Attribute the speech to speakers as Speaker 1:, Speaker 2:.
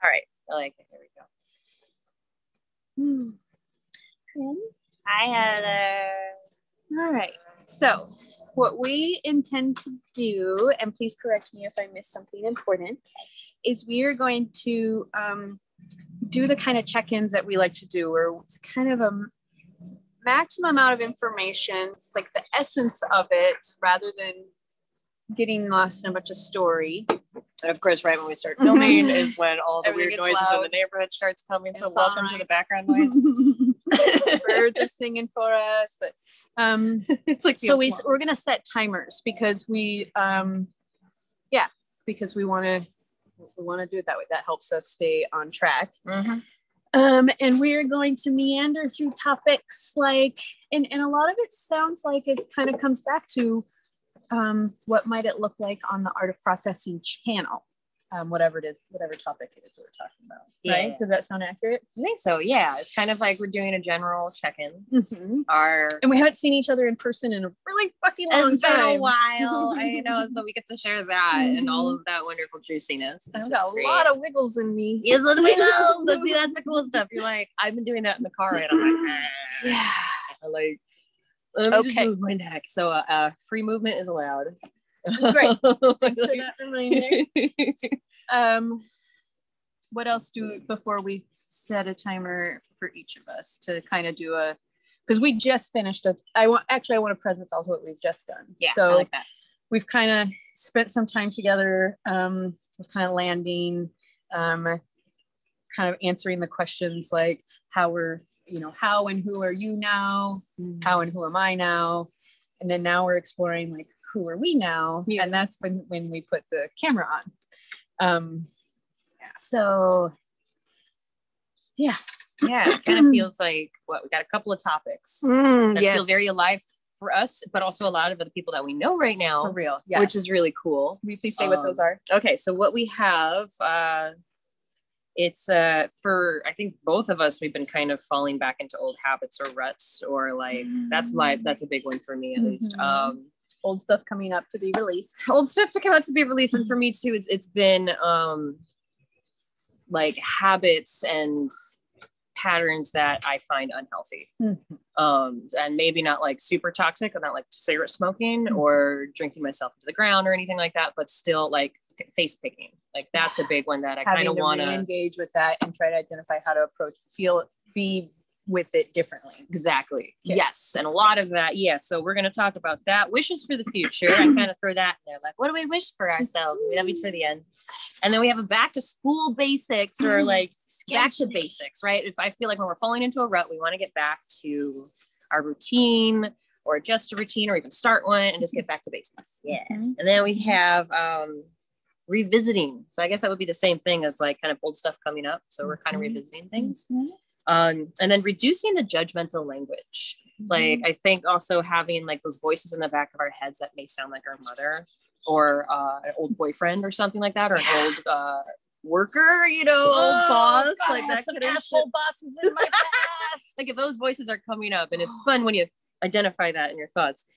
Speaker 1: All right. I like it. Here we go. Hi, Heather.
Speaker 2: All right. So what we intend to do, and please correct me if I miss something important, is we are going to do the kind of check-ins that we like to do, where it's kind of a maximum amount of information. It's like the essence of it rather than getting lost in a bunch of story.
Speaker 1: And of course, right when we start filming is when all the weird noises
Speaker 2: loud
Speaker 1: in the neighborhood starts coming. So
Speaker 2: it's
Speaker 1: welcome to the background noise.
Speaker 2: Birds are singing for us. But,
Speaker 1: it's like
Speaker 2: so we're gonna set timers because because we want to do it that way. That helps us stay on track. And we're going to meander through topics like, and a lot of it sounds like it kind of comes back to what might it look like on the Art of Processing channel, whatever topic it is that we're talking about. Right? Does that sound accurate?
Speaker 1: I think so. Yeah, it's kind of like we're doing a general check-in.
Speaker 2: And we haven't seen each other in person in a really fucking long time.
Speaker 1: It's been a while. I know, so we get to share that and all of that wonderful juiciness.
Speaker 2: I've got a lot of wiggles in me.
Speaker 1: Yes, those wiggles. But see, that's the cool stuff. You're like, I've been doing that in the car, and I'm like,
Speaker 2: yeah.
Speaker 1: Let me just move my neck. So free movement is allowed.
Speaker 2: Great. Thanks for that reminder. What else before we set a timer for each of us to kind of do because we just finished I want to present also what we've just done.
Speaker 1: Yeah,
Speaker 2: so
Speaker 1: I like that.
Speaker 2: We've kind of spent some time together, kind of landing, kind of answering the questions like how and who are you now? How and who am I now? And then now we're exploring like, who are we now? Yeah. And that's when we put the camera on. So yeah,
Speaker 1: it kind of feels like we got a couple of topics that feel very alive for us, but also a lot of the people that we know right now.
Speaker 2: For real,
Speaker 1: which is really cool.
Speaker 2: Will you please say what those are?
Speaker 1: Okay, so what we have, it's for I think both of us, we've been kind of falling back into old habits or ruts, or like that's a big one for me at least.
Speaker 2: Old stuff coming up to be released.
Speaker 1: And for me too, it's been like habits and patterns that I find unhealthy. And maybe not like super toxic, or not like cigarette smoking or drinking myself into the ground or anything like that, but still like face picking. Like that's a big one that I kind of want to engage
Speaker 2: with that and try to identify how to be with it differently.
Speaker 1: Exactly. Okay. Yes. And a lot of that. Yeah. So we're going to talk about that. Wishes for the future. I kind of throw that in there. Like, what do we wish for ourselves? We have each for the end. And then we have a back to school basics, or like back to basics, right? If I feel like when we're falling into a rut, we want to get back to our routine, or adjust a routine, or even start one and just get back to basics. Yeah. And then we have, revisiting. So I guess that would be the same thing as like kind of old stuff coming up. So we're kind of revisiting things. And then reducing the judgmental language. Like I think also having like those voices in the back of our heads that may sound like our mother, or an old boyfriend or something like that, or an old worker, old boss.
Speaker 2: God,
Speaker 1: like that
Speaker 2: some asshole bosses in my past.
Speaker 1: Like if those voices are coming up, and it's fun when you identify that in your thoughts.